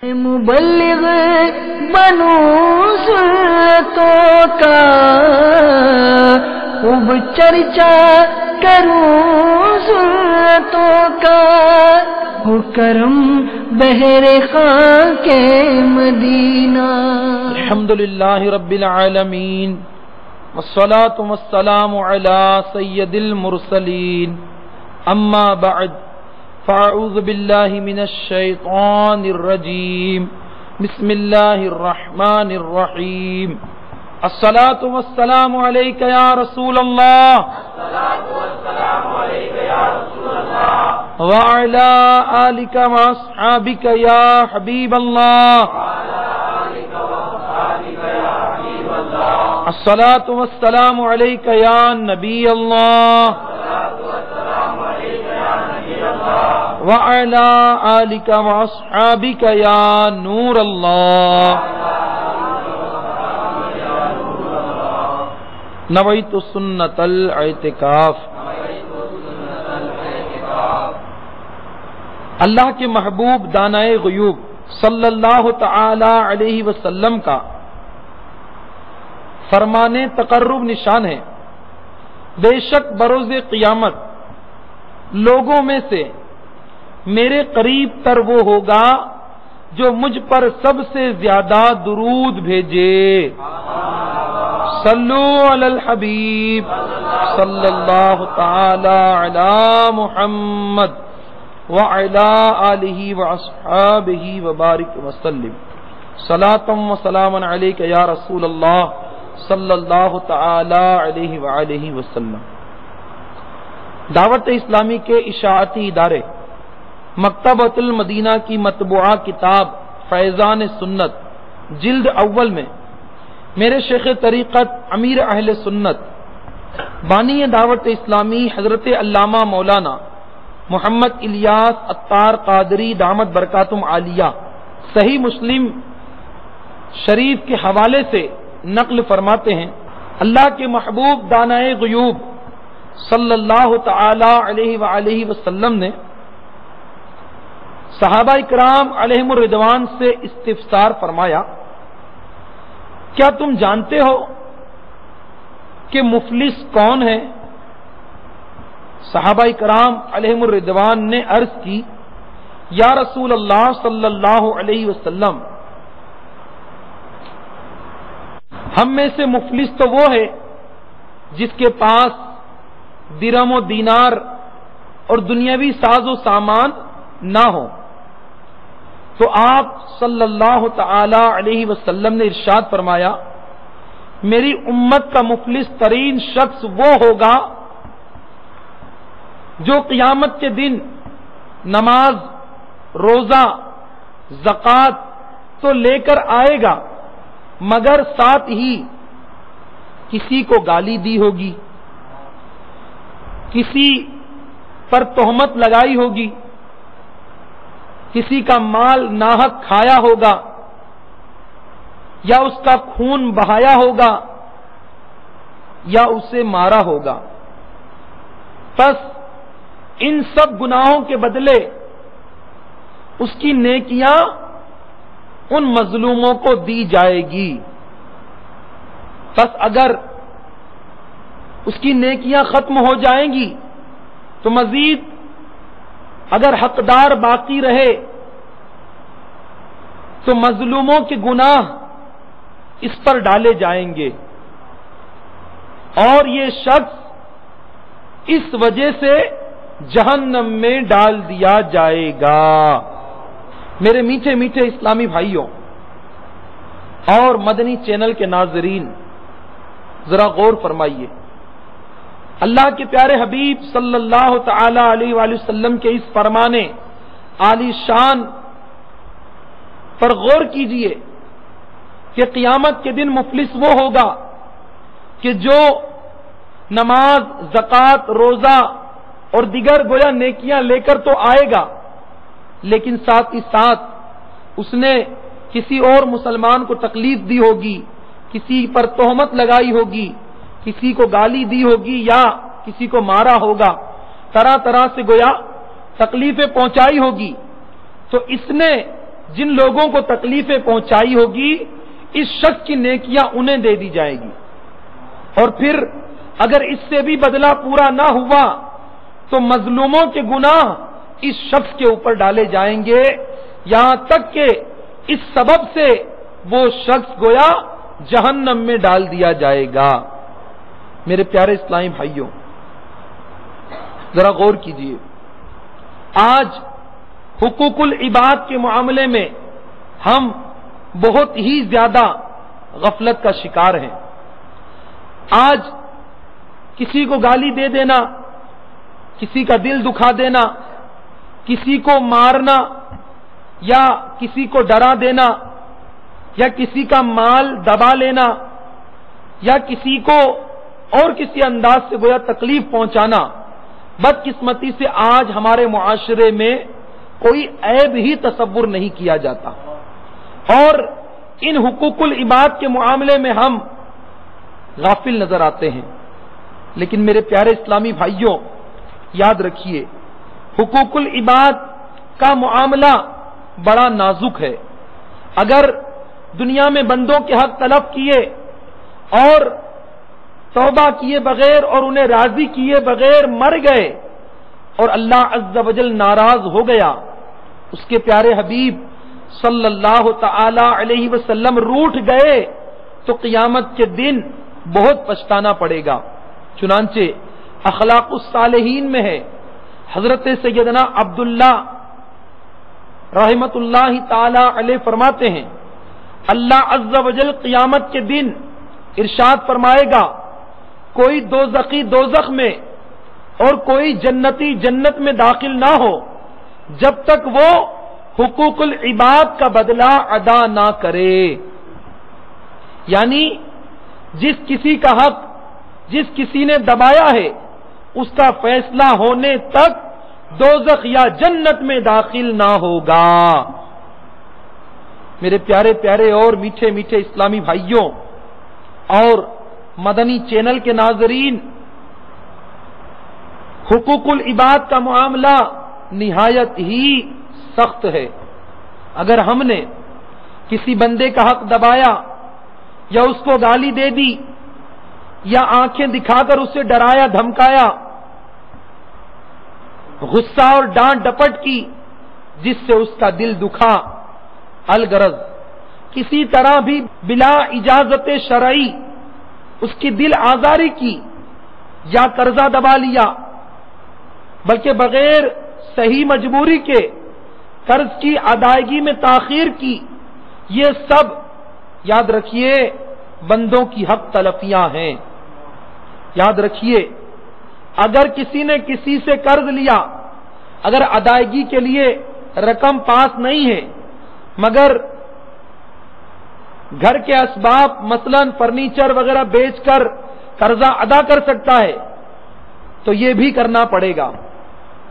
مبلغ بنو سنتوں کا خوب چرچا کروں سنتوں کا، ہو کرم بہر خاں کے مدینہ۔ الحمدللہ رب العالمین والصلاة والسلام علی سید المرسلین، اما بعد فاعوذ باللہ من الشیطان الرجیم، بسم اللہ الرحمن الرحیم۔ الصلاة والسلام علیک یا رسول اللہ، وعلی آلک واصحابک یا حبیب اللہ، الصلاة والسلام علیک یا نبی اللہ، وعلی آلک واصحابک یا نور اللہ۔ نویت سنت الاعتکاف۔ اللہ کے محبوب دانائے غیوب صلی اللہ تعالی علیہ وسلم کا فرمان تقرب نشان ہے، بے شک بروز قیامت لوگوں میں سے میرے قریب تر وہ ہوگا جو مجھ پر سب سے زیادہ درود بھیجے۔ صلو علی الحبیب صلی اللہ تعالی علی محمد وعلی آلہ واصحابہ وبارک وسلم، صلاۃ و سلام علیک یا رسول اللہ صلی اللہ تعالی علیہ وآلہ وسلم۔ دعوت اسلامی کے اشاعتی ادارے مکتبۃ المدینہ کی مطبوعہ کتاب فیضان سنت جلد اول میں میرے شیخ طریقت امیر اہل سنت بانی دعوت اسلامی حضرت علامہ مولانا محمد الیاس عطار قادری دامت برکاتہم عالیہ صحیح مسلم شریف کے حوالے سے نقل فرماتے ہیں، اللہ کے محبوب دانائے غیوب صلی اللہ تعالی علیہ وآلہ وسلم نے صحابہ اکرام علیہم الرضوان سے استفسار فرمایا، کیا تم جانتے ہو کہ مفلس کون ہے؟ صحابہ اکرام علیہم الرضوان نے عرض کی، یا رسول اللہ صلی اللہ علیہ وسلم، ہم میں سے مفلس تو وہ ہے جس کے پاس درہم و دینار اور دنیاوی ساز و سامان نہ ہو۔ تو آپ صلی اللہ تعالی علیہ وسلم نے ارشاد فرمایا، میری امت کا مفلس ترین شخص وہ ہوگا جو قیامت کے دن نماز، روزہ، زکوٰۃ تو لے کر آئے گا مگر ساتھ ہی کسی کو گالی دی ہوگی، کسی پر تہمت لگائی ہوگی، کسی کا مال ناحق کھایا ہوگا یا اس کا خون بہایا ہوگا یا اسے مارا ہوگا۔ بس ان سب گناہوں کے بدلے اس کی نیکیاں ان مظلوموں کو دی جائے گی۔ بس اگر اس کی نیکیاں ختم ہو جائیں گی تو مزید اگر حقدار باقی رہے تو مظلوموں کے گناہ اس پر ڈالے جائیں گے اور یہ شخص اس وجہ سے جہنم میں ڈال دیا جائے گا۔ میرے میٹھے میٹھے اسلامی بھائیوں اور مدنی چینل کے ناظرین، ذرا غور فرمائیے، اللہ کے پیارے حبیب صلی اللہ تعالی علیہ وآلہ وسلم کے اس فرمان عالی شان پر غور کیجئے کہ قیامت کے دن مفلس وہ ہوگا کہ جو نماز، زکوٰۃ، روزہ اور دیگر گویا نیکیاں لے کر تو آئے گا، لیکن ساتھ ہی ساتھ اس نے کسی اور مسلمان کو تکلیف دی ہوگی، کسی پر تہمت لگائی ہوگی، کسی کو گالی دی ہوگی یا کسی کو مارا ہوگا، طرح طرح سے گویا تکلیفیں پہنچائی ہوگی، تو اس نے جن لوگوں کو تکلیفیں پہنچائی ہوگی اس شخص کی نیکیاں انہیں دے دی جائے گی، اور پھر اگر اس سے بھی بدلہ پورا نہ ہوا تو مظلوموں کے گناہ اس شخص کے اوپر ڈالے جائیں گے، یہاں تک کہ اس سبب سے وہ شخص گویا جہنم میں ڈال دیا جائے گا۔ میرے پیارے اسلامی بھائیوں، ذرا غور کیجیے، آج حقوق العباد کے معاملے میں ہم بہت ہی زیادہ غفلت کا شکار ہیں۔ آج کسی کو گالی دے دینا، کسی کا دل دکھا دینا، کسی کو مارنا یا کسی کو ڈرا دینا یا کسی کا مال دبا لینا یا کسی کو اور کسی انداز سے گویا تکلیف پہنچانا، بدقسمتی سے آج ہمارے معاشرے میں کوئی عیب ہی تصور نہیں کیا جاتا، اور ان حقوق العباد کے معاملے میں ہم غافل نظر آتے ہیں۔ لیکن میرے پیارے اسلامی بھائیوں، یاد رکھیے، حقوق العباد کا معاملہ بڑا نازک ہے۔ اگر دنیا میں بندوں کے حق طلب کیے اور توبہ کیے بغیر اور انہیں راضی کیے بغیر مر گئے اور اللہ عز و جل ناراض ہو گیا، اس کے پیارے حبیب صلی اللہ تعالی علیہ وسلم روٹھ گئے، تو قیامت کے دن بہت پچھتانا پڑے گا۔ چنانچہ اخلاق الصالحین میں ہے، حضرت سیدنا عبداللہ رحمت اللہ تعالی علیہ فرماتے ہیں، اللہ عز و جل قیامت کے دن ارشاد فرمائے گا، کوئی دوزخی دوزخ میں اور کوئی جنتی جنت میں داخل نہ ہو جب تک وہ حقوق العباد کا بدلہ ادا نہ کرے۔ یعنی جس کسی کا حق جس کسی نے دبایا ہے اس کا فیصلہ ہونے تک دوزخ یا جنت میں داخل نہ ہوگا۔ میرے پیارے پیارے اور میٹھے میٹھے اسلامی بھائیوں اور مدنی چینل کے ناظرین، حقوق العباد کا معاملہ نہایت ہی سخت ہے۔ اگر ہم نے کسی بندے کا حق دبایا یا اس کو گالی دے دی یا آنکھیں دکھا کر اسے ڈرایا دھمکایا، غصہ اور ڈانٹ ڈپٹ کی جس سے اس کا دل دکھا، الغرض کسی طرح بھی بلا اجازت شرعی اس کی دل آزاری کی یا قرضہ دبا لیا، بلکہ بغیر صحیح مجبوری کے قرض کی ادائیگی میں تاخیر کی، یہ سب یاد رکھیے بندوں کی حق تلفیاں ہیں۔ یاد رکھیے، اگر کسی نے کسی سے قرض لیا، اگر ادائیگی کے لیے رقم پاس نہیں ہے مگر گھر کے اسباب مثلا فرنیچر وغیرہ بیچ کر قرضہ ادا کر سکتا ہے تو یہ بھی کرنا پڑے گا۔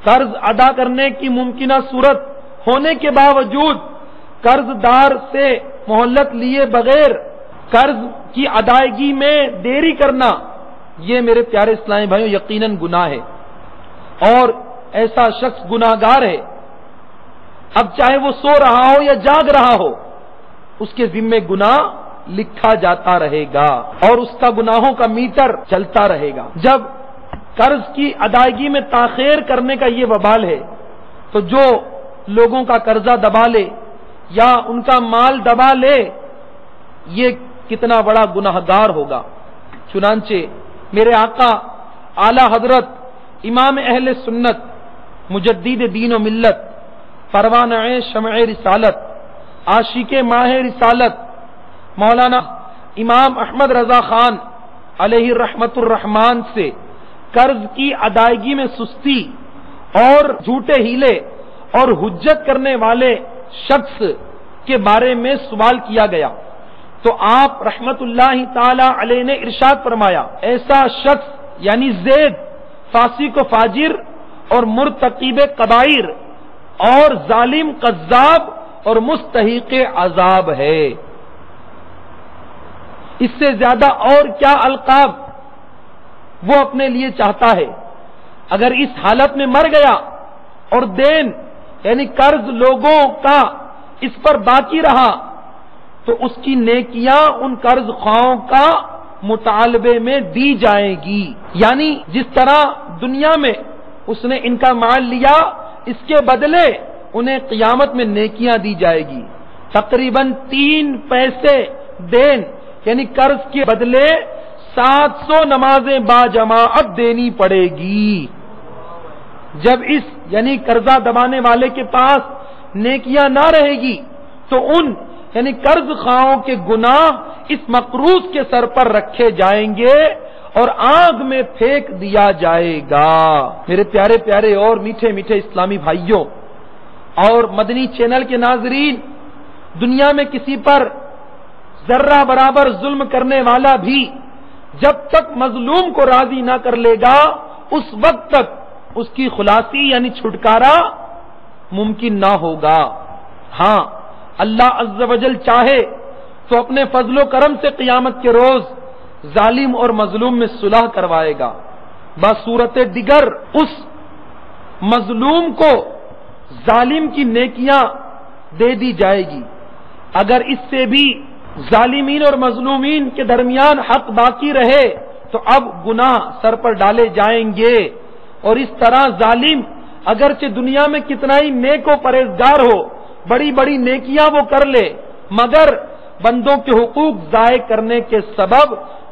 قرض ادا کرنے کی ممکنہ صورت ہونے کے باوجود قرض دار سے مہلت لیے بغیر قرض کی ادائیگی میں دیری کرنا، یہ میرے پیارے اسلامی بھائیوں یقیناً گناہ ہے، اور ایسا شخص گناہگار ہے۔ اب چاہے وہ سو رہا ہو یا جاگ رہا ہو، اس کے ذمے گناہ لکھا جاتا رہے گا اور اس کا گناہوں کا میٹر چلتا رہے گا۔ جب قرض کی ادائیگی میں تاخیر کرنے کا یہ وبال ہے تو جو لوگوں کا قرضہ دبا لے یا ان کا مال دبا لے، یہ کتنا بڑا گناہگار ہوگا۔ چنانچہ میرے آقا اعلی حضرت امام اہل سنت مجدد دین و ملت پروانہ شمع رسالت عاشق ماہ رسالت مولانا امام احمد رضا خان علیہ رحمت الرحمان سے قرض کی ادائیگی میں سستی اور جھوٹے ہیلے اور حجت کرنے والے شخص کے بارے میں سوال کیا گیا تو آپ رحمت اللہ تعالی علیہ نے ارشاد فرمایا، ایسا شخص یعنی زید فاسق و فاجر اور مرتکب کبائر اور ظالم قذاب اور مستحق عذاب ہے۔ اس سے زیادہ اور کیا القاب وہ اپنے لیے چاہتا ہے؟ اگر اس حالت میں مر گیا اور دین یعنی قرض لوگوں کا اس پر باقی رہا تو اس کی نیکیاں ان قرض خواہوں کا مطالبے میں دی جائیں گی. یعنی جس طرح دنیا میں اس نے ان کا مال لیا، اس کے بدلے انہیں قیامت میں نیکیاں دی جائے گی. تقریباً 3 پیسے دین یعنی قرض کے بدلے 700 نمازیں باجماعت دینی پڑے گی. جب اس یعنی قرضہ دبانے والے کے پاس نیکیاں نہ رہے گی تو ان یعنی قرض خواہوں کے گناہ اس مقروض کے سر پر رکھے جائیں گے اور آگ میں پھینک دیا جائے گا. میرے پیارے پیارے اور میٹھے میٹھے اسلامی بھائیوں اور مدنی چینل کے ناظرین، دنیا میں کسی پر ذرہ برابر ظلم کرنے والا بھی جب تک مظلوم کو راضی نہ کر لے گا اس وقت تک اس کی خلاصی یعنی چھٹکارا ممکن نہ ہوگا. ہاں، اللہ عز و جل چاہے تو اپنے فضل و کرم سے قیامت کے روز ظالم اور مظلوم میں صلح کروائے گا. بصورت دیگر اس مظلوم کو ظالم کی نیکیاں دے دی جائے گی. اگر اس سے بھی ظالمین اور مظلومین کے درمیان حق باقی رہے تو اب گناہ سر پر ڈالے جائیں گے، اور اس طرح ظالم اگرچہ دنیا میں کتنا ہی نیک و پرہیزگار ہو، بڑی بڑی نیکیاں وہ کر لے، مگر بندوں کے حقوق ضائع کرنے کے سبب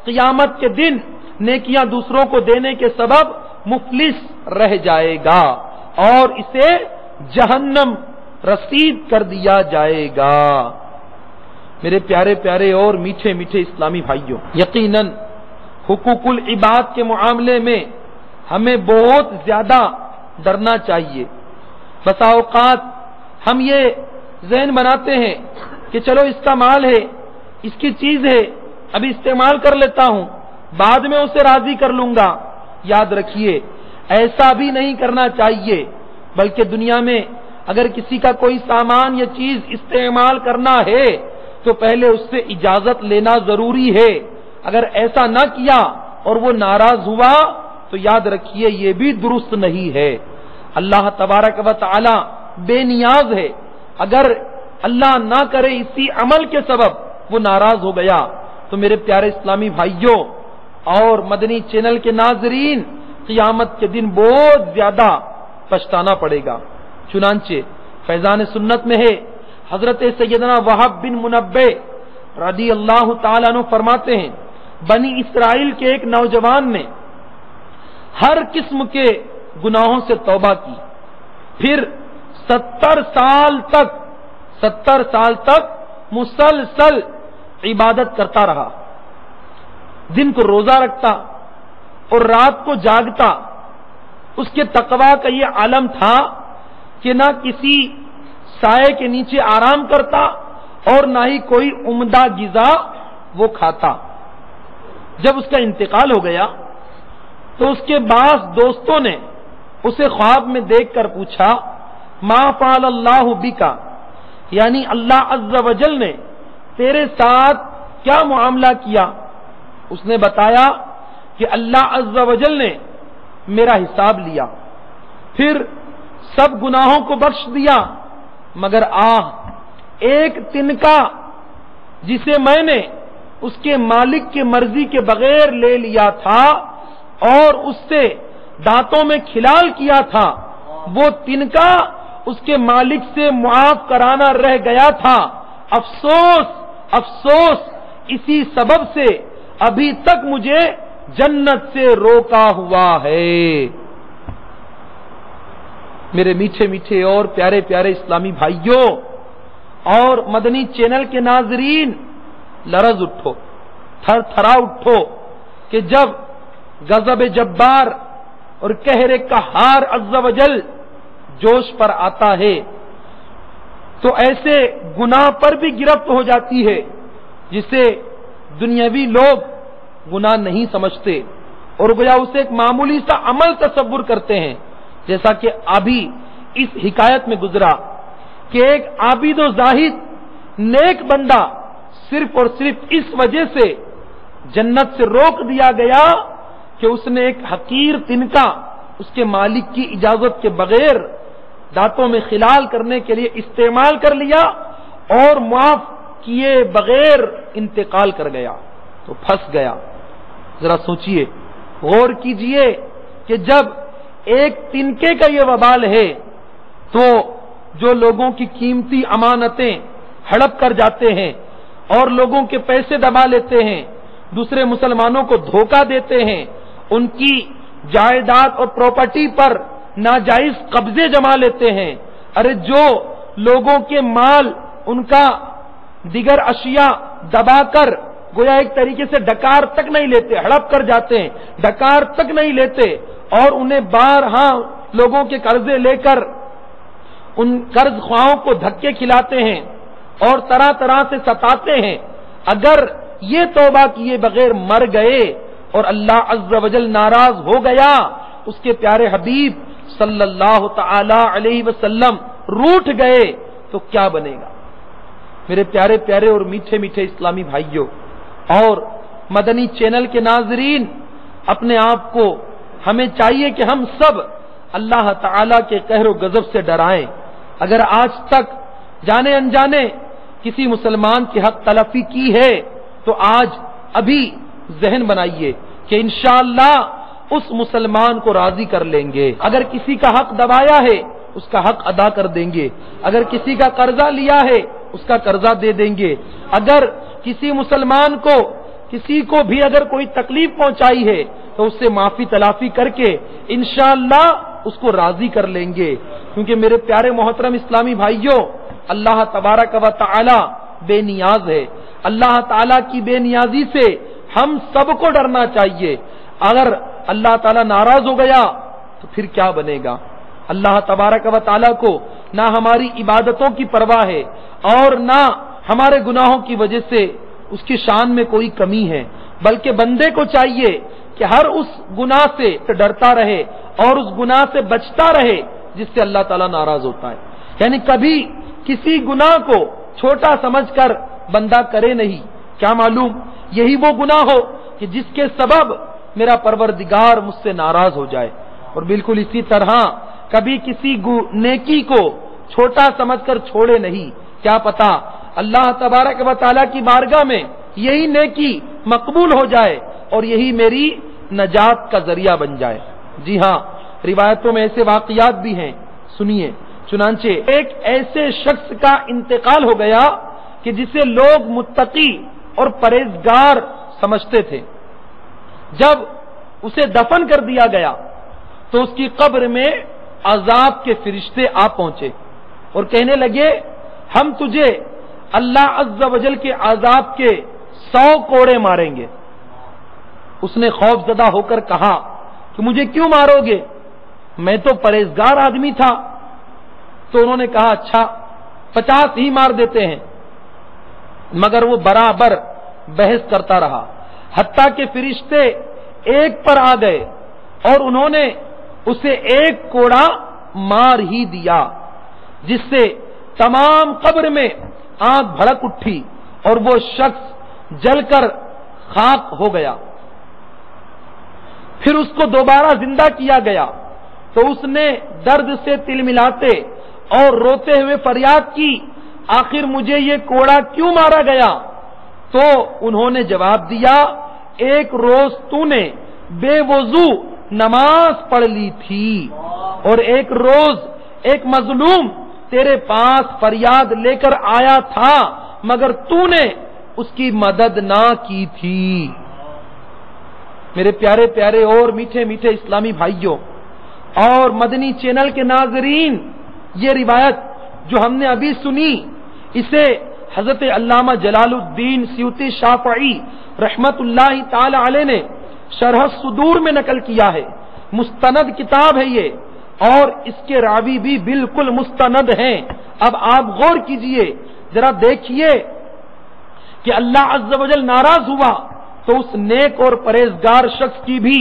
قیامت کے دن نیکیاں دوسروں کو دینے کے سبب مفلس رہ جائے گا اور اسے جہنم رسید کر دیا جائے گا. میرے پیارے پیارے اور میٹھے میٹھے اسلامی بھائیوں، یقیناً حقوق العباد کے معاملے میں ہمیں بہت زیادہ ڈرنا چاہیے. بسا اوقات ہم یہ ذہن بناتے ہیں کہ چلو اس کا مال ہے، اس کی چیز ہے، ابھی استعمال کر لیتا ہوں، بعد میں اسے راضی کر لوں گا. یاد رکھیے ایسا بھی نہیں کرنا چاہیے، بلکہ دنیا میں اگر کسی کا کوئی سامان یا چیز استعمال کرنا ہے تو پہلے اس سے اجازت لینا ضروری ہے. اگر ایسا نہ کیا اور وہ ناراض ہوا تو یاد رکھیے یہ بھی درست نہیں ہے. اللہ تبارک و تعالی بے نیاز ہے. اگر اللہ نہ کرے اسی عمل کے سبب وہ ناراض ہو گیا تو میرے پیارے اسلامی بھائیوں اور مدنی چینل کے ناظرین، قیامت کے دن بہت زیادہ پچھتانا پڑے گا. چنانچہ فیضان سنت میں ہے، حضرت سیدنا وہب بن منبع رضی اللہ تعالیٰ عنہ فرماتے ہیں، بنی اسرائیل کے ایک نوجوان نے ہر قسم کے گناہوں سے توبہ کی، پھر 70 سال تک مسلسل عبادت کرتا رہا. دن کو روزہ رکھتا اور رات کو جاگتا. اس کے تقویٰ کا یہ عالم تھا کہ نہ کسی سائے کے نیچے آرام کرتا اور نہ ہی کوئی عمدہ غذا وہ کھاتا. جب اس کا انتقال ہو گیا تو اس کے بعض دوستوں نے اسے خواب میں دیکھ کر پوچھا، ما فعل اللہ بکا، یعنی اللہ عز و جل نے تیرے ساتھ کیا معاملہ کیا؟ اس نے بتایا کہ اللہ عز و جل نے میرا حساب لیا، پھر سب گناہوں کو بخش دیا، مگر ایک تنکا جسے میں نے اس کے مالک کی مرضی کے بغیر لے لیا تھا اور اس سے دانتوں میں کھلال کیا تھا، وہ تنکا اس کے مالک سے معاف کرانا رہ گیا تھا. افسوس افسوس، اسی سبب سے ابھی تک مجھے جنت سے روکا ہوا ہے. میرے میٹھے میٹھے اور پیارے پیارے اسلامی بھائیوں اور مدنی چینل کے ناظرین، لرز اٹھو، تھر تھرا اٹھو کہ جب غضب جبار اور قہر قہار عز و جل جوش پر آتا ہے تو ایسے گناہ پر بھی گرفت ہو جاتی ہے جسے دنیاوی لوگ گناہ نہیں سمجھتے اور گویا اسے ایک معمولی سا عمل تصور کرتے ہیں. جیسا کہ ابھی اس حکایت میں گزرا کہ ایک عابد و زاہد نیک بندہ صرف اور صرف اس وجہ سے جنت سے روک دیا گیا کہ اس نے ایک حقیر تنکا اس کے مالک کی اجازت کے بغیر دانتوں میں خلال کرنے کے لیے استعمال کر لیا اور معاف کیے بغیر انتقال کر گیا تو پھنس گیا۔ ذرا سوچئے، غور کیجئے کہ جب ایک تنکے کا یہ وبال ہے تو جو لوگوں کی قیمتی امانتیں ہڑپ کر جاتے ہیں اور لوگوں کے پیسے دبا لیتے ہیں، دوسرے مسلمانوں کو دھوکہ دیتے ہیں، ان کی جائیداد اور پراپرٹی پر ناجائز قبضے جما لیتے ہیں، ارے جو لوگوں کے مال، ان کا دیگر اشیاء دبا کر گویا ایک طریقے سے ڈکار تک نہیں لیتے، ہڑپ کر جاتے ہیں، ڈکار تک نہیں لیتے، اور انہیں بارہا لوگوں کے قرضے لے کر ان قرض خواہوں کو دھکے کھلاتے ہیں اور طرح طرح سے ستاتے ہیں، اگر یہ توبہ کیے بغیر مر گئے اور اللہ عز و جل ناراض ہو گیا، اس کے پیارے حبیب صلی اللہ تعالی علیہ وسلم روٹھ گئے، تو کیا بنے گا؟ میرے پیارے پیارے اور میٹھے میٹھے اسلامی بھائیوں اور مدنی چینل کے ناظرین، اپنے آپ کو ہمیں چاہیے کہ ہم سب اللہ تعالی کے قہر و غضب سے ڈرائیں۔ اگر آج تک جانے انجانے کسی مسلمان کی حق تلفی کی ہے تو آج ابھی ذہن بنائیے کہ انشاءاللہ اس مسلمان کو راضی کر لیں گے۔ اگر کسی کا حق دبایا ہے اس کا حق ادا کر دیں گے، اگر کسی کا قرضہ لیا ہے اس کا قرضہ دے دیں گے، اگر کسی مسلمان کو کسی کو بھی اگر کوئی تکلیف پہنچائی ہے تو اس سے معافی تلافی کر کے انشاءاللہ اس کو راضی کر لیں گے، کیونکہ میرے پیارے محترم اسلامی بھائیوں، اللہ تبارک و تعالی بے نیاز ہے۔ اللہ تعالی کی بے نیازی سے ہم سب کو ڈرنا چاہیے۔ اگر اللہ تعالی ناراض ہو گیا تو پھر کیا بنے گا؟ اللہ تبارک و تعالی کو نہ ہماری عبادتوں کی پرواہ ہے اور نہ ہمارے گناہوں کی وجہ سے اس کی شان میں کوئی کمی ہے، بلکہ بندے کو چاہیے کہ ہر اس گناہ سے ڈرتا رہے اور اس گناہ سے بچتا رہے جس سے اللہ تعالیٰ ناراض ہوتا ہے۔ یعنی کبھی کسی گناہ کو چھوٹا سمجھ کر بندہ کرے نہیں، کیا معلوم یہی وہ گناہ ہو کہ جس کے سبب میرا پروردگار مجھ سے ناراض ہو جائے۔ اور بالکل اسی طرح کبھی کسی نیکی کو چھوٹا سمجھ کر چھوڑے نہیں، کیا پتا اللہ تبارک و تعالیٰ کی بارگاہ میں یہی نیکی مقبول ہو جائے اور یہی میری نجات کا ذریعہ بن جائے۔ جی ہاں، روایتوں میں ایسے واقعات بھی ہیں، سنیے۔ چنانچہ ایک ایسے شخص کا انتقال ہو گیا کہ جسے لوگ متقی اور پرہیزگار سمجھتے تھے۔ جب اسے دفن کر دیا گیا تو اس کی قبر میں عذاب کے فرشتے آ پہنچے اور کہنے لگے، ہم تجھے اللہ عز و جل کے عذاب کے 100 کوڑے ماریں گے۔ اس نے خوف زدہ ہو کر کہا کہ مجھے کیوں مارو گے؟ میں تو پرہیزگار آدمی تھا۔ تو انہوں نے کہا اچھا 50 ہی مار دیتے ہیں، مگر وہ برابر بحث کرتا رہا، حتیٰ کہ فرشتے ایک پر آ گئے اور انہوں نے اسے ایک کوڑا مار ہی دیا، جس سے تمام قبر میں آگ بھڑک اٹھی اور وہ شخص جل کر خاک ہو گیا۔ پھر اس کو دوبارہ زندہ کیا گیا تو اس نے درد سے تلملاتے اور روتے ہوئے فریاد کی، آخر مجھے یہ کوڑا کیوں مارا گیا؟ تو انہوں نے جواب دیا، ایک روز تو نے بے وضو نماز پڑھ لی تھی اور ایک روز ایک مظلوم تیرے پاس فریاد لے کر آیا تھا مگر تو نے اس کی مدد نہ کی تھی۔ میرے پیارے پیارے اور میٹھے میٹھے اسلامی بھائیوں اور مدنی چینل کے ناظرین، یہ روایت جو ہم نے ابھی سنی اسے حضرت علامہ جلال الدین سیوطی شافعی رحمت اللہ تعالی علیہ نے شرح الصدور میں نقل کیا ہے۔ مستند کتاب ہے یہ اور اس کے راوی بھی بالکل مستند ہیں۔ اب آپ غور کیجئے، ذرا دیکھیے کہ اللہ عز و جل ناراض ہوا تو اس نیک اور پرہیزگار شخص کی بھی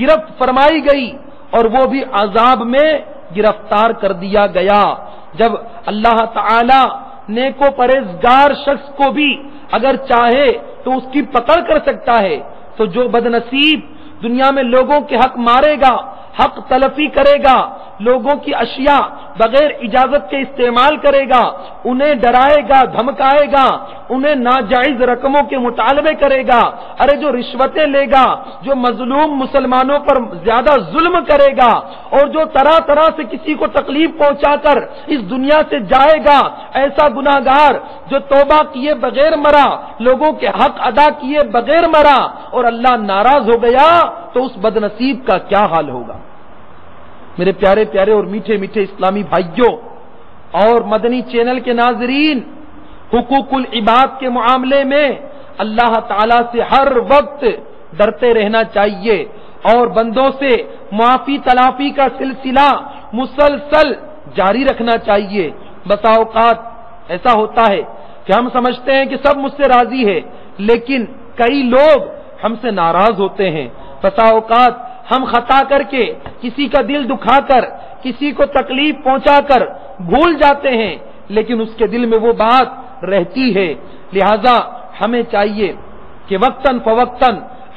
گرفت فرمائی گئی اور وہ بھی عذاب میں گرفتار کر دیا گیا۔ جب اللہ تعالی نیک و پرہیزگار شخص کو بھی اگر چاہے تو اس کی پکڑ کر سکتا ہے، تو جو بد نصیب دنیا میں لوگوں کے حق مارے گا، حق تلفی کرے گا، لوگوں کی اشیاء بغیر اجازت کے استعمال کرے گا، انہیں ڈرائے گا، دھمکائے گا، انہیں ناجائز رقموں کے مطالبے کرے گا، ارے جو رشوتیں لے گا، جو مظلوم مسلمانوں پر زیادہ ظلم کرے گا، اور جو طرح طرح سے کسی کو تکلیف پہنچا کر اس دنیا سے جائے گا، ایسا گناہگار جو توبہ کیے بغیر مرا، لوگوں کے حق ادا کیے بغیر مرا اور اللہ ناراض ہو گیا، تو اس بد نصیب کا کیا حال ہوگا؟ میرے پیارے پیارے اور میٹھے میٹھے اسلامی بھائیوں اور مدنی چینل کے ناظرین، حقوق العباد کے معاملے میں اللہ تعالی سے ہر وقت ڈرتے رہنا چاہیے اور بندوں سے معافی تلافی کا سلسلہ مسلسل جاری رکھنا چاہیے۔ بسا اوقات ایسا ہوتا ہے کہ ہم سمجھتے ہیں کہ سب مجھ سے راضی ہے، لیکن کئی لوگ ہم سے ناراض ہوتے ہیں۔ بسا اوقات ہم خطا کر کے کسی کا دل دکھا کر، کسی کو تکلیف پہنچا کر بھول جاتے ہیں، لیکن اس کے دل میں وہ بات رہتی ہے۔ لہذا ہمیں چاہیے کہ وقتاً فوقتاً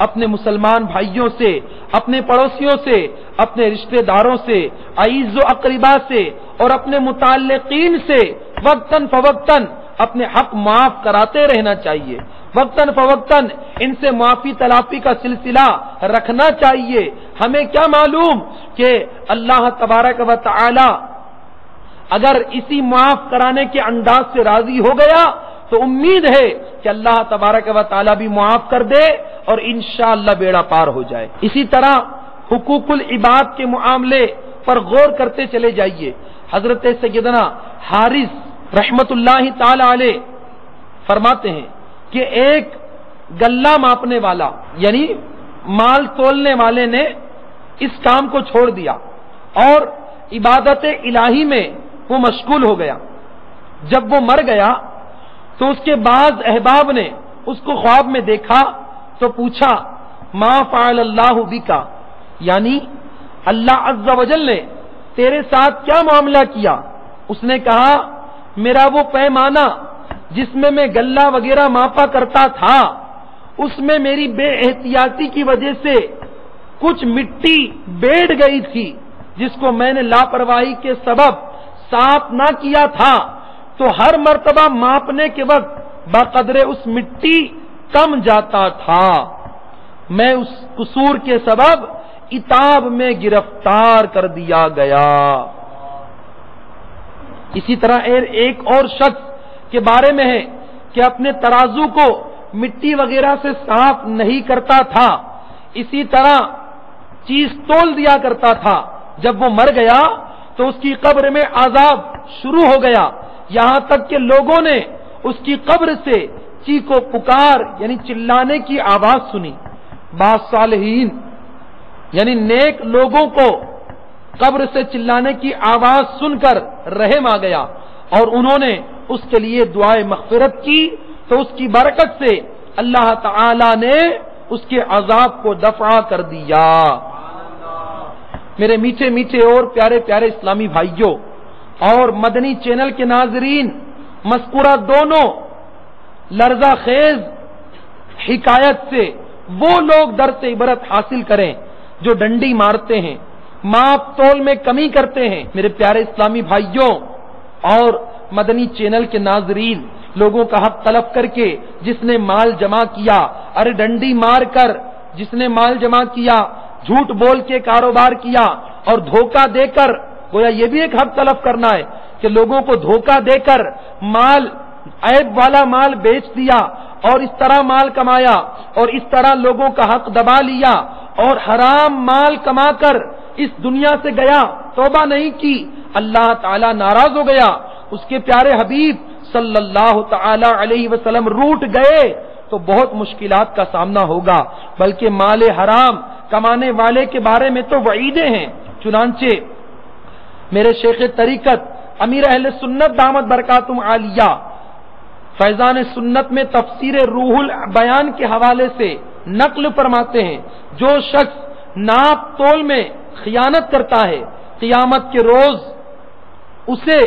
اپنے مسلمان بھائیوں سے، اپنے پڑوسیوں سے، اپنے رشتہ داروں سے، عزیز و اقربا سے اور اپنے متعلقین سے وقتاً فوقتاً اپنے حق معاف کراتے رہنا چاہیے، وقتاً فوقتاً ان سے معافی تلافی کا سلسلہ رکھنا چاہیے۔ ہمیں کیا معلوم کہ اللہ تبارک و تعالی اگر اسی معاف کرانے کے انداز سے راضی ہو گیا تو امید ہے کہ اللہ تبارک و تعالی بھی معاف کر دے اور انشاءاللہ بیڑا پار ہو جائے۔ اسی طرح حقوق العباد کے معاملے پر غور کرتے چلے جائیے۔ حضرت سیدنا حارث رحمت اللہ تعالی علیہ فرماتے ہیں کہ ایک گلہ ماپنے والا یعنی مال تولنے والے نے اس کام کو چھوڑ دیا اور عبادت الہی میں وہ مشغول ہو گیا۔ جب وہ مر گیا تو اس کے بعض احباب نے اس کو خواب میں دیکھا تو پوچھا ما فعل اللہ بکا، یعنی اللہ عز و جل نے تیرے ساتھ کیا معاملہ کیا؟ اس نے کہا میرا وہ پیمانہ جس میں میں گلہ وغیرہ ماپا کرتا تھا، اس میں میری بے احتیاطی کی وجہ سے کچھ مٹی بیٹھ گئی تھی، جس کو میں نے لاپرواہی کے سبب صاف نہ کیا تھا، تو ہر مرتبہ ماپنے کے وقت بقدر اس مٹی کم جاتا تھا۔ میں اس قصور کے سبب عتاب میں گرفتار کر دیا گیا۔ اسی طرح ایک اور شخص کے بارے میں ہے کہ اپنے ترازو کو مٹی وغیرہ سے صاف نہیں کرتا تھا، اسی طرح چیز تول دیا کرتا تھا۔ جب وہ مر گیا تو اس کی قبر میں عذاب شروع ہو گیا، یہاں تک کہ لوگوں نے اس کی قبر سے چیخ و پکار یعنی چلانے کی آواز سنی۔ بعض صالحین یعنی نیک لوگوں کو قبر سے چلانے کی آواز سن کر رحم آ گیا اور انہوں نے اس کے لیے دعائے مغفرت کی، تو اس کی برکت سے اللہ تعالی نے اس کے عذاب کو دفع کر دیا۔ میرے میٹھے میٹھے اور پیارے پیارے اسلامی بھائیوں اور مدنی چینل کے ناظرین، مذکورہ دونوں لرزہ خیز حکایت سے وہ لوگ درس عبرت حاصل کریں جو ڈنڈی مارتے ہیں، ماپ تول میں کمی کرتے ہیں۔ میرے پیارے اسلامی بھائیوں اور مدنی چینل کے ناظرین، لوگوں کا حق طلب کر کے جس نے مال جمع کیا، ارے ڈنڈی مار کر جس نے مال جمع کیا، جھوٹ بول کے کاروبار کیا اور دھوکہ دے کر، گویا یہ بھی ایک حق طلب کرنا ہے کہ لوگوں کو دھوکہ دے کر مال، عیب والا مال بیچ دیا اور اس طرح مال کمایا اور اس طرح لوگوں کا حق دبا لیا اور حرام مال کما کر اس دنیا سے گیا، توبہ نہیں کی، اللہ تعالی ناراض ہو گیا، اس کے پیارے حبیب صلی اللہ تعالی علیہ وسلم روٹ گئے تو بہت مشکلات کا سامنا ہوگا۔ بلکہ مال حرام کمانے والے کے بارے میں تو وعیدیں ہیں۔ چنانچہ میرے شیخ طریقت امیر اہل سنت دامت برکاتہم عالیہ فیضان سنت میں تفسیر روح البیان کے حوالے سے نقل فرماتے ہیں، جو شخص ناپ تول میں خیانت کرتا ہے، قیامت کے روز اسے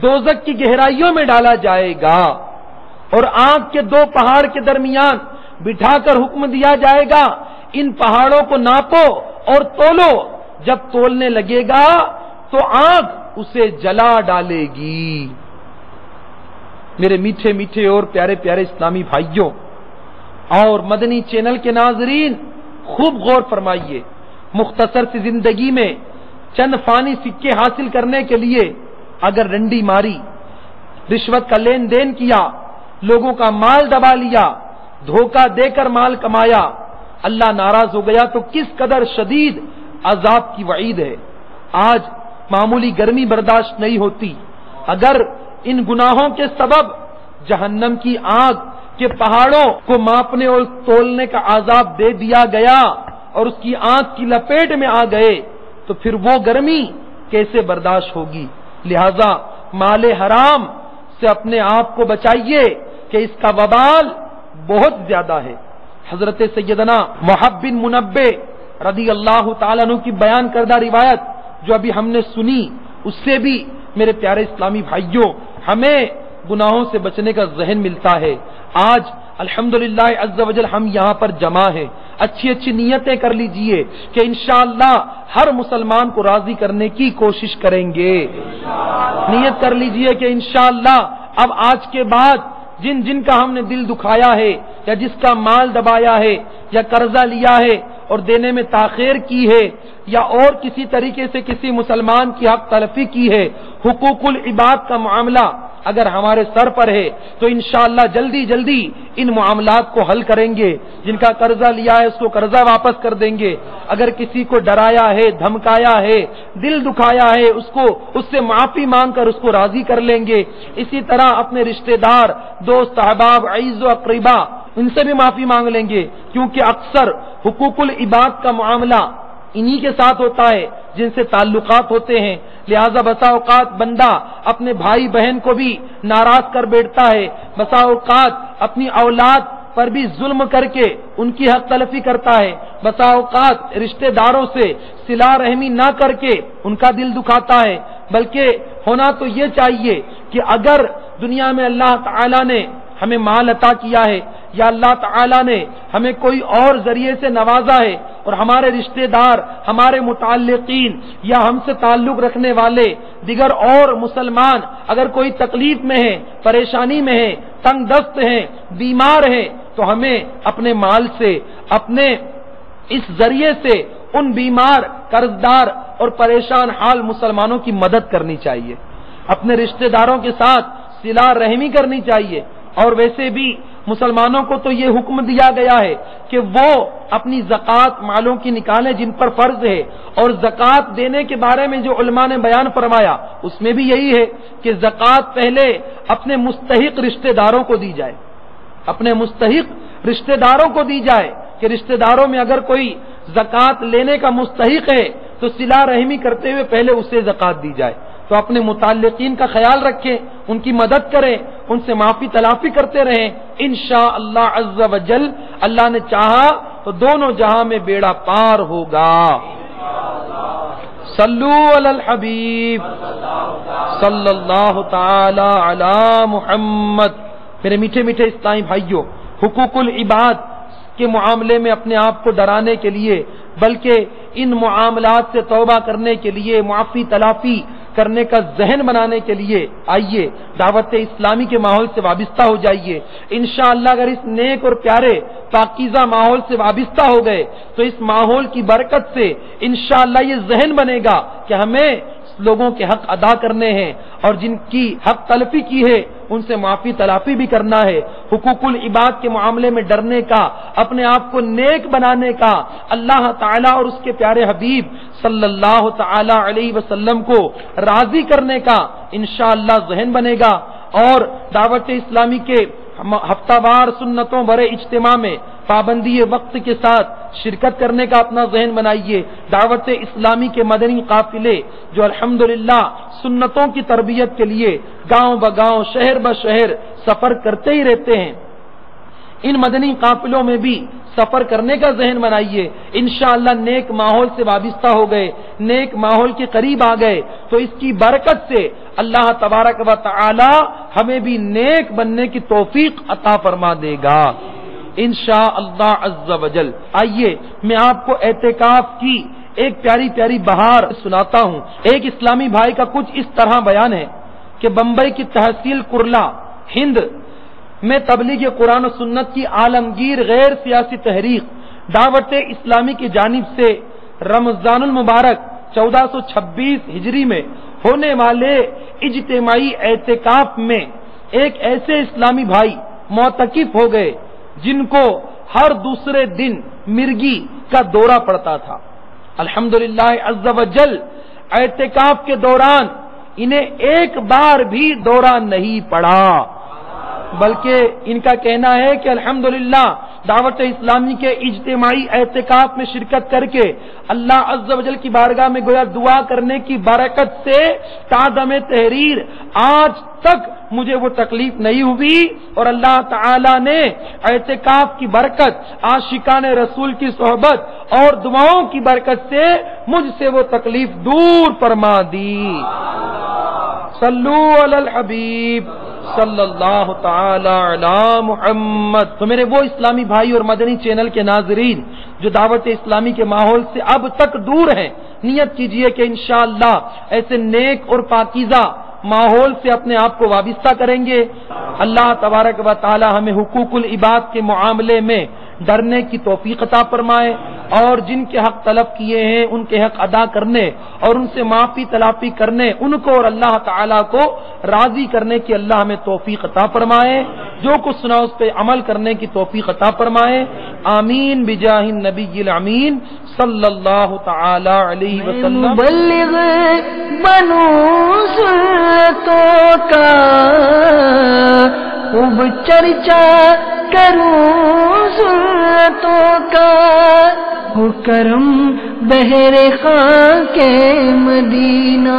دوزخ کی گہرائیوں میں ڈالا جائے گا اور آگ کے دو پہاڑ کے درمیان بٹھا کر حکم دیا جائے گا، ان پہاڑوں کو ناپو اور تولو، جب تولنے لگے گا تو آگ اسے جلا ڈالے گی۔ میرے میٹھے میٹھے اور پیارے پیارے اسلامی بھائیوں اور مدنی چینل کے ناظرین، خوب غور فرمائیے۔ مختصر سی زندگی میں چند فانی سکے حاصل کرنے کے لیے اگر رنڈی ماری، رشوت کا لین دین کیا، لوگوں کا مال دبا لیا، دھوکہ دے کر مال کمایا، اللہ ناراض ہو گیا تو کس قدر شدید عذاب کی وعید ہے۔ آج معمولی گرمی برداشت نہیں ہوتی، اگر ان گناہوں کے سبب جہنم کی آگ کے پہاڑوں کو ماپنے اور تولنے کا عذاب دے دیا گیا اور اس کی آگ کی لپیٹ میں آ گئے تو پھر وہ گرمی کیسے برداشت ہوگی؟ لہذا مال حرام سے اپنے آپ کو بچائیے کہ اس کا وبال بہت زیادہ ہے۔ حضرت سیدنا وہب بن منبہ رضی اللہ تعالیٰ عنہ کی بیان کردہ روایت جو ابھی ہم نے سنی، اس سے بھی میرے پیارے اسلامی بھائیوں ہمیں گناہوں سے بچنے کا ذہن ملتا ہے۔ آج الحمدللہ عز و جل ہم یہاں پر جمع ہیں، اچھی اچھی نیتیں کر لیجئے کہ انشاءاللہ ہر مسلمان کو راضی کرنے کی کوشش کریں گے۔ نیت کر لیجئے کہ انشاءاللہ اب آج کے بعد جن جن کا ہم نے دل دکھایا ہے یا جس کا مال دبایا ہے یا قرضہ لیا ہے اور دینے میں تاخیر کی ہے یا اور کسی طریقے سے کسی مسلمان کی حق تلفی کی ہے، حقوق العباد کا معاملہ اگر ہمارے سر پر ہے تو انشاءاللہ جلدی جلدی ان معاملات کو حل کریں گے۔ جن کا قرضہ لیا ہے اس کو قرضہ واپس کر دیں گے، اگر کسی کو ڈرایا ہے، دھمکایا ہے، دل دکھایا ہے، اس سے معافی مانگ کر اس کو راضی کر لیں گے۔ اسی طرح اپنے رشتہ دار، دوست، احباب، عزیز و اقربا ان سے بھی معافی مانگ لیں گے، کیونکہ اکثر حقوق العباد کا معاملہ انہی کے ساتھ ہوتا ہے جن سے تعلقات ہوتے ہیں۔ لہذا بسا اوقات بندہ اپنے بھائی بہن کو بھی ناراض کر بیٹھتا ہے، بسا اوقات اپنی اولاد پر بھی ظلم کر کے ان کی حق تلفی کرتا ہے، بسا اوقات رشتہ داروں سے صلہ رحمی نہ کر کے ان کا دل دکھاتا ہے۔ بلکہ ہونا تو یہ چاہیے کہ اگر دنیا میں اللہ تعالی نے ہمیں مال عطا کیا ہے یا اللہ تعالیٰ نے ہمیں کوئی اور ذریعے سے نوازا ہے اور ہمارے رشتہ دار، ہمارے متعلقین یا ہم سے تعلق رکھنے والے دیگر اور مسلمان اگر کوئی تکلیف میں ہیں، پریشانی میں ہیں، تنگ دست ہیں، بیمار ہیں تو ہمیں اپنے مال سے، اپنے اس ذریعے سے ان بیمار، قرضدار اور پریشان حال مسلمانوں کی مدد کرنی چاہیے، اپنے رشتہ داروں کے ساتھ صلہ رحمی کرنی چاہیے۔ اور ویسے بھی مسلمانوں کو تو یہ حکم دیا گیا ہے کہ وہ اپنی زکوٰۃ مالوں کی نکالیں جن پر فرض ہے، اور زکوٰۃ دینے کے بارے میں جو علماء نے بیان فرمایا اس میں بھی یہی ہے کہ زکوٰۃ پہلے اپنے مستحق رشتہ داروں کو دی جائے، اپنے مستحق رشتہ داروں کو دی جائے، کہ رشتہ داروں میں اگر کوئی زکوٰۃ لینے کا مستحق ہے تو صلہ رحمی کرتے ہوئے پہلے اسے زکوٰۃ دی جائے۔ تو اپنے متعلقین کا خیال رکھیں، ان کی مدد کریں، ان سے معافی تلافی کرتے رہیں، انشاءاللہ عز و جل اللہ نے چاہا تو دونوں جہاں میں بیڑا پار ہوگا۔ صلو علی الحبیب صلی اللہ تعالی علی محمد۔ میرے میٹھے میٹھے اسلامی بھائیوں، حقوق العباد کے معاملے میں اپنے آپ کو ڈرانے کے لیے بلکہ ان معاملات سے توبہ کرنے کے لیے، معافی تلافی کرنے کا ذہن بنانے کے لیے آئیے دعوت اسلامی کے ماحول سے وابستہ ہو جائیے۔ انشاءاللہ اگر اس نیک اور پیارے پاکیزہ ماحول سے وابستہ ہو گئے تو اس ماحول کی برکت سے انشاءاللہ یہ ذہن بنے گا کہ ہمیں لوگوں کے حق ادا کرنے ہیں اور جن کی حق تلفی کی ہے ان سے معافی تلافی بھی کرنا ہے۔ حقوق العباد کے معاملے میں ڈرنے کا، اپنے آپ کو نیک بنانے کا، اللہ تعالیٰ اور اس کے پیارے حبیب صلی اللہ تعالی علیہ وسلم کو راضی کرنے کا انشاءاللہ ذہن بنے گا، اور دعوت اسلامی کے ہفتہ وار سنتوں برے اجتماع میں پابندی وقت کے ساتھ شرکت کرنے کا اپنا ذہن بنائیے۔ دعوت اسلامی کے مدنی قافلے جو الحمدللہ سنتوں کی تربیت کے لیے گاؤں بگاؤں، شہر بشہر سفر کرتے ہی رہتے ہیں، ان مدنی قافلوں میں بھی سفر کرنے کا ذہن بنائیے۔ انشاءاللہ نیک ماحول سے وابستہ ہو گئے، نیک ماحول کے قریب آ گئے تو اس کی برکت سے اللہ تبارک و تعالی ہمیں بھی نیک بننے کی توفیق عطا فرما دے گا انشاءاللہ عز و جل۔ آئیے میں آپ کو اعتکاف کی ایک پیاری پیاری بہار سناتا ہوں۔ ایک اسلامی بھائی کا کچھ اس طرح بیان ہے کہ بمبئی کی تحصیل کرلا ہند میں تبلیغ قرآن و سنت کی عالمگیر غیر سیاسی تحریک دعوت اسلامی کی جانب سے رمضان المبارک 1426 ہجری میں ہونے والے اجتماعی اعتکاف میں ایک ایسے اسلامی بھائی معتکف ہو گئے جن کو ہر دوسرے دن مرگی کا دورہ پڑتا تھا۔ الحمدللہ عز و جل اعتکاف کے دوران انہیں ایک بار بھی دورہ نہیں پڑا، بلکہ ان کا کہنا ہے کہ الحمدللہ دعوت اسلامی کے اجتماعی اعتکاف میں شرکت کر کے اللہ عز و جل کی بارگاہ میں گویا دعا کرنے کی برکت سے تعدم تحریر آج تک مجھے وہ تکلیف نہیں ہوئی، اور اللہ تعالی نے اعتکاف کی برکت، عاشقان رسول کی صحبت اور دعاؤں کی برکت سے مجھ سے وہ تکلیف دور فرما دی۔ صلو علی الحبیب صلی اللہ تعالی علی محمد۔ تو میرے وہ اسلامی بھائی اور مدنی چینل کے ناظرین جو دعوت اسلامی کے ماحول سے اب تک دور ہیں، نیت کیجئے کہ انشاءاللہ ایسے نیک اور پاکیزہ ماحول سے اپنے آپ کو وابستہ کریں گے۔ اللہ تبارک و تعالی ہمیں حقوق العباد کے معاملے میں ڈرنے کی توفیق عطا فرمائے، اور جن کے حق طلب کیے ہیں ان کے حق ادا کرنے اور ان سے معافی تلافی کرنے، ان کو اور اللہ تعالیٰ کو راضی کرنے کی اللہ ہمیں توفیق عطا فرمائے، جو کچھ سنا اس پہ عمل کرنے کی توفیق عطا فرمائے۔ آمین بجاہ النبی الامین صلی اللہ تعالی علیہ وسلم۔ مبلغ بنو سنتوں کا خوب چرچا کروں سنتوں کا، ہو کرم بہر خاک مدینہ۔